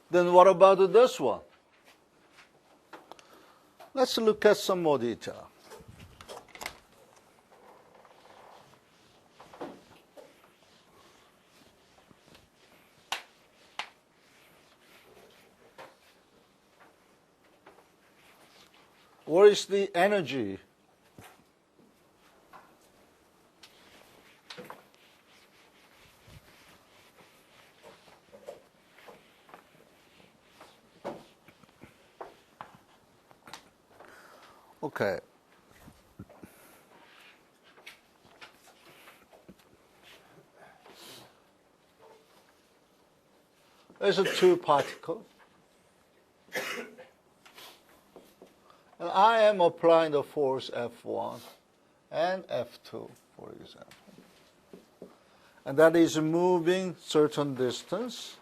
Then what about this one? Let's look at some more detail. What is the energy? Okay. There's a two particle. And I am applying the force F1 and F2, for example. And that is moving certain distance.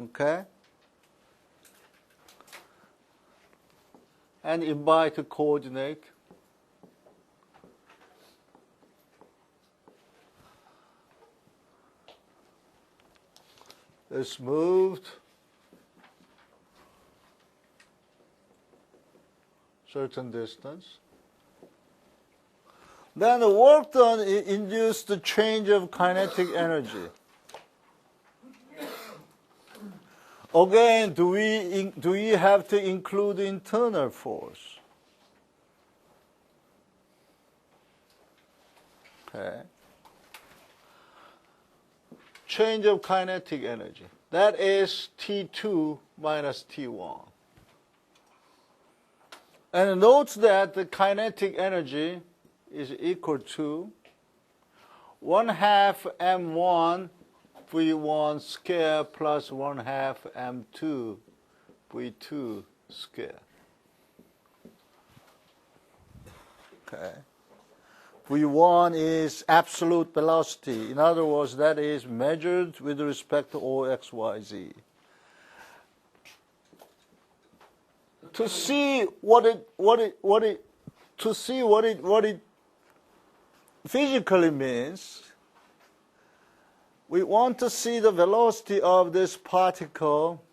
Okay? And invite to coordinate. It's moved certain distance. Then the work done induced the change of kinetic energy. Again, do we have to include internal force? Okay. Change of kinetic energy. That is T2 minus T1. And note that the kinetic energy is equal to 1/2 m1 v1 square plus 1/2 m2 v2 square. Okay. v1 is absolute velocity. In other words, that is measured with respect to O, X, Y, Z. To see what it physically means, we want to see the velocity of this particle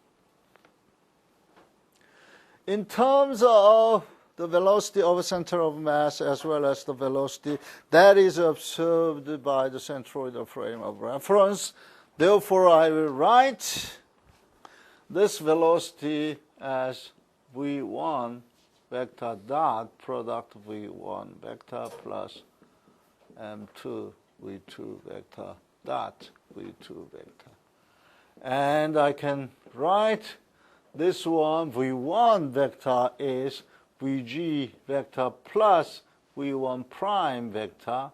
in terms of the velocity of a center of mass as well as the velocity that is observed by the centroidal frame of reference. Therefore, I will write this velocity as v1 vector dot product v1 vector plus m2 v2 vector dot v2 vector. And I can write this one, v1 vector is vg vector plus v1 prime vector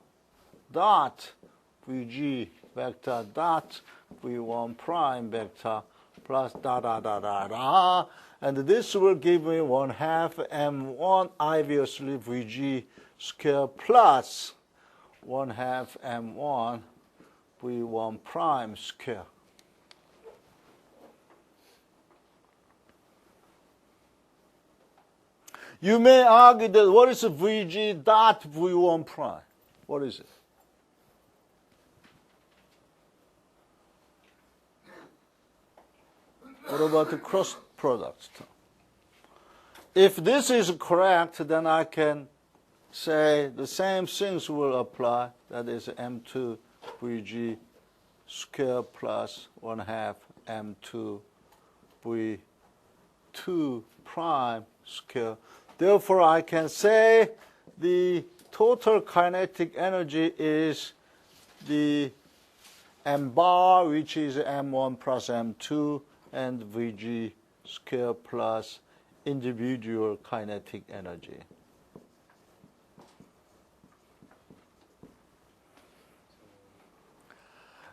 dot vg vector dot v1 prime vector plus da da da da da. And this will give me 1/2 m1, obviously vg square plus 1/2 m1 v1 prime square. You may argue that what is vg dot v1 prime? What is it? What about the cross product term? If this is correct, then I can say the same things will apply. That is m2 vg square plus 1/2 m2 v2 prime square. Therefore, I can say the total kinetic energy is the m bar, which is m1 plus m2, and vg square plus individual kinetic energy.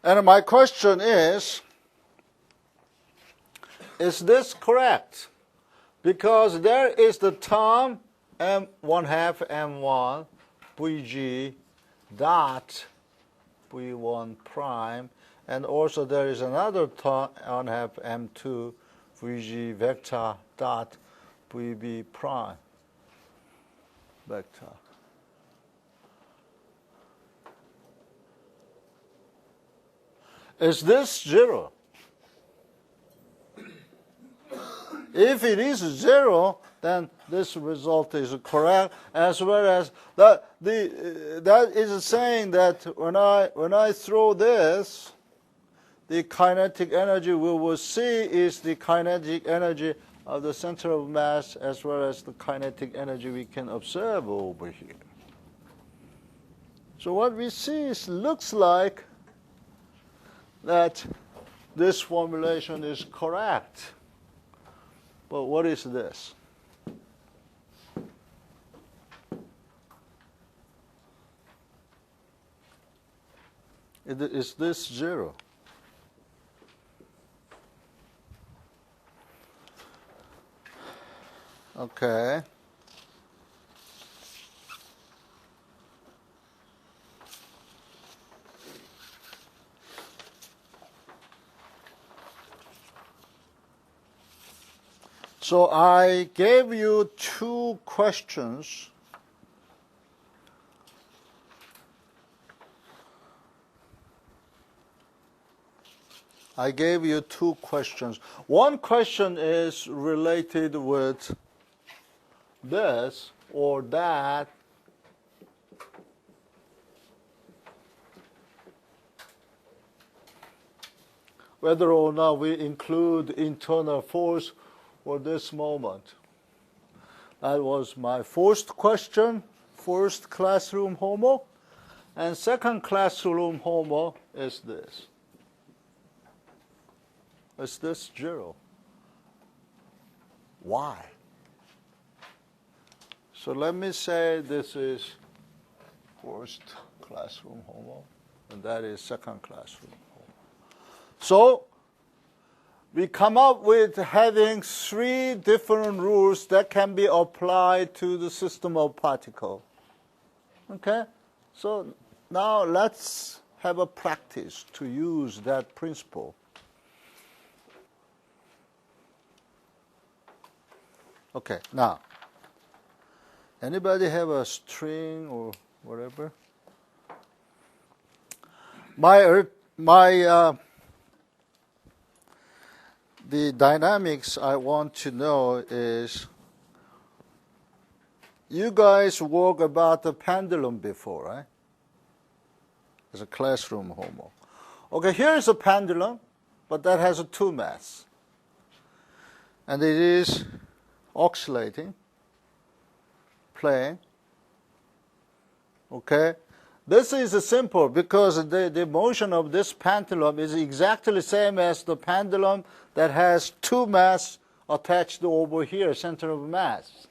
And my question is this correct? Because there is the term m1/2 m1 vg dot v1 prime, and also there is another term 1/2 m2 vg vector dot vb prime vector. Is this 0? If it is 0, then this result is correct, as well as that is saying that when I throw this, the kinetic energy we will see is the kinetic energy of the center of mass as well as the kinetic energy we can observe over here. So what we see looks like that this formulation is correct. But what is this? Is this 0? Okay. So I gave you 2 questions. I gave you 2 questions. One question is related with this or that. Whether or not we include internal force for this moment. That was my first question, first classroom homework. And second classroom homework is this. Is this 0? Why? So let me say this is first classroom homework, and that is second classroom homework. So we come up with having 3 different rules that can be applied to the system of particles. Okay? So now let's have a practice to use that principle. Okay, now, anybody have a string or whatever? The dynamics I want to know is, you guys work about the pendulum before, right? As a classroom homework. Okay, here's a pendulum, but that has a 2 mass. And it is oscillating, playing. Okay? This is simple because the motion of this pendulum is exactly the same as the pendulum that has 2 mass attached over here, center of mass.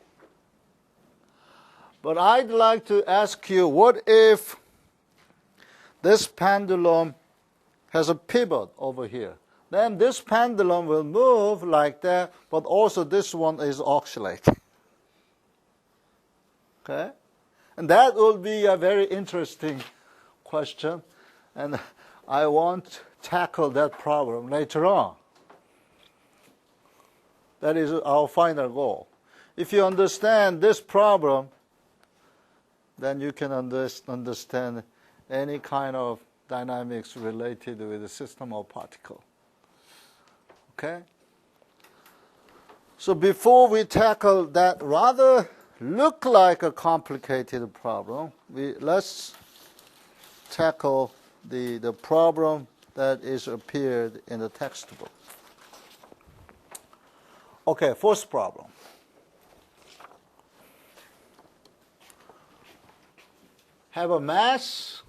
But I'd like to ask you, what if this pendulum has a pivot over here? Then this pendulum will move like that, but also this one is oscillating. Okay? And that will be a very interesting question, and I won't tackle that problem later on. That is our final goal. If you understand this problem, then you can understand any kind of dynamics related with the system of particles. Okay? So before we tackle that rather look like a complicated problem, let's tackle the problem that is appeared in the textbook. Okay, first problem. Have a mass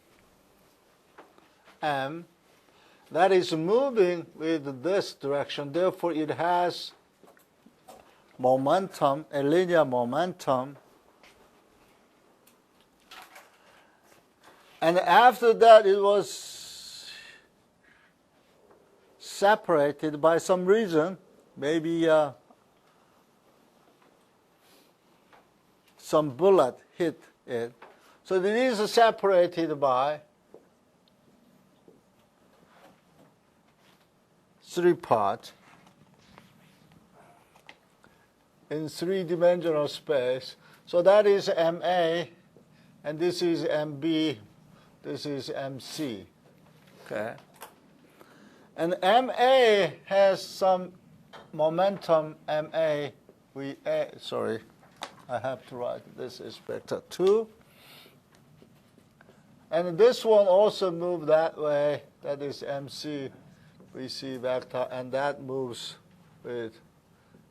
m that is moving with this direction, therefore it has momentum, a linear momentum. And after that it was separated by some reason, maybe some bullet hit it. So it is separated by 3 parts in 3-dimensional space. So that is MA, and this is MB, this is MC. Okay. And MA has some momentum MA, sorry, I have to write this is vector 2. And this one also moves that way. That is MC, VC vector, and that moves with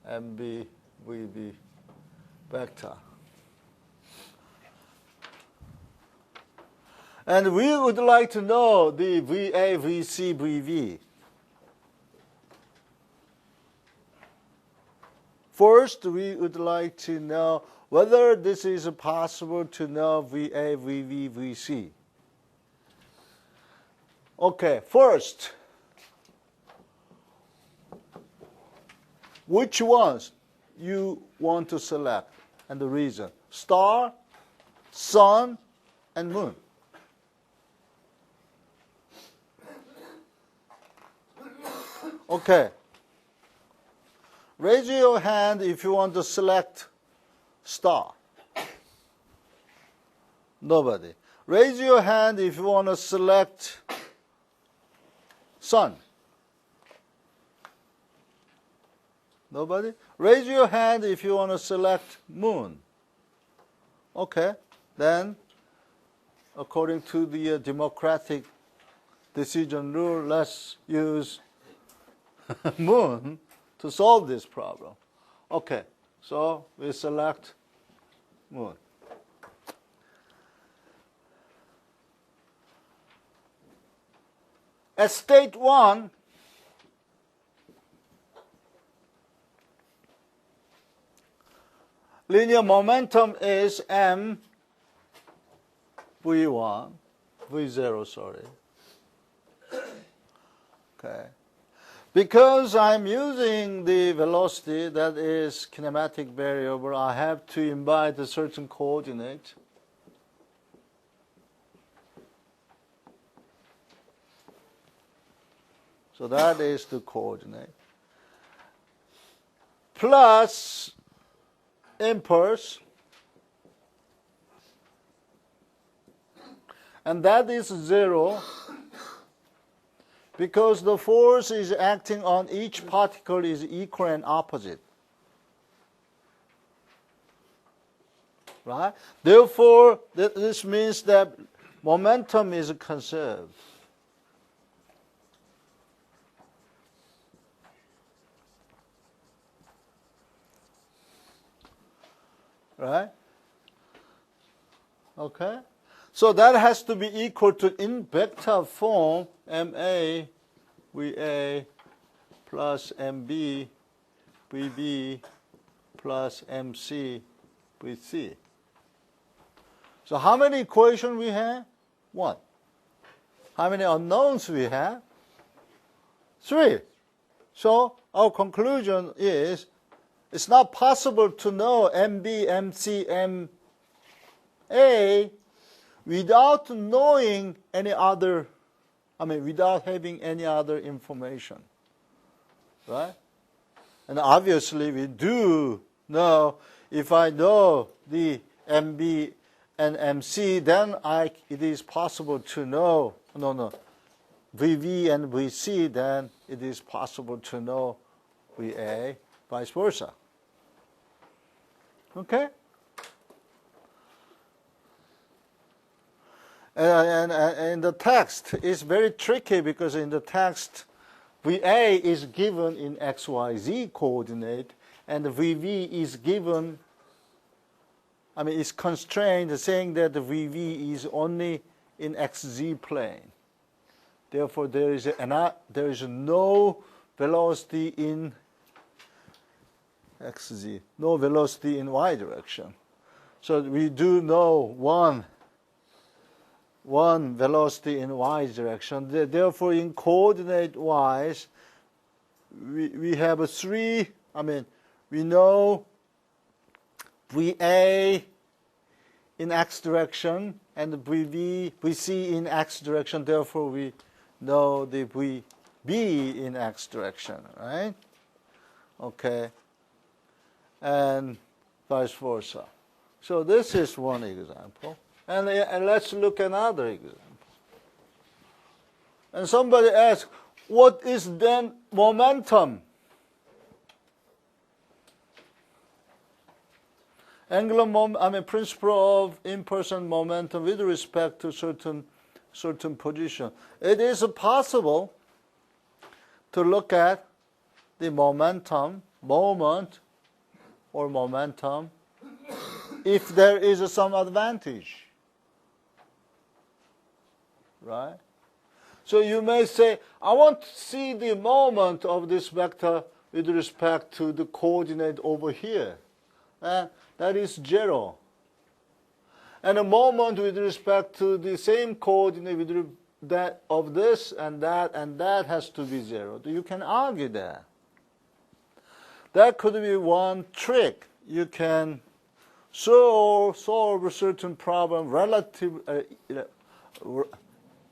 MB, VB vector. And we would like to know the VA, VC, VV. First, we would like to know whether this is possible to know VA, VV, VC. Okay, first, which ones you want to select and the reason? Star, sun, and moon. Okay. Raise your hand if you want to select star. Nobody. Raise your hand if you want to select sun. Nobody? Raise your hand if you want to select moon. Okay. Then, according to the democratic decision rule, let's use moon to solve this problem. Okay, so we select moon. At state 1, linear momentum is m v1, v0, sorry. Okay. Because I'm using the velocity that is kinematic variable, I have to invite a certain coordinate. So that is the coordinate. Plus impulse. And that is 0. Because the force is acting on each particle is equal and opposite. Right? Therefore, this means that momentum is conserved. Right? Okay? So that has to be equal to, in vector form, MA, VA, plus MB, VB, plus MC, VC. So how many equations we have? 1. How many unknowns we have? 3. So our conclusion is it's not possible to know MB, MC, MA without knowing any other, without having any other information, right? And obviously we do know, if I know the MB and MC, then it is possible to know, VV and VC, then it is possible to know VA, vice versa. Okay? And the text is very tricky because in the text, VA is given in XYZ coordinate and VV is given, is constrained saying that the VV is only in XZ plane. Therefore, there is no velocity in XZ, no velocity in Y direction. So we do know one velocity in Y direction. Therefore, in coordinate wise, we have 3, we know VA in X direction and VC in X direction. Therefore, we know the VB in X direction, right? Okay. And vice versa. So this is one example. And let's look at another example. And somebody asks, what is then momentum? Principle of impersonal momentum with respect to certain position. It is possible to look at the moment or momentum if there is some advantage, right? So you may say, I want to see the moment of this vector with respect to the coordinate over here. That is 0. And a moment with respect to the same coordinate with that of this and that has to be 0. You can argue that. That could be one trick. You can solve a certain problem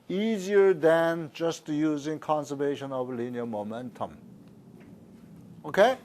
easier than just using conservation of linear momentum. Okay?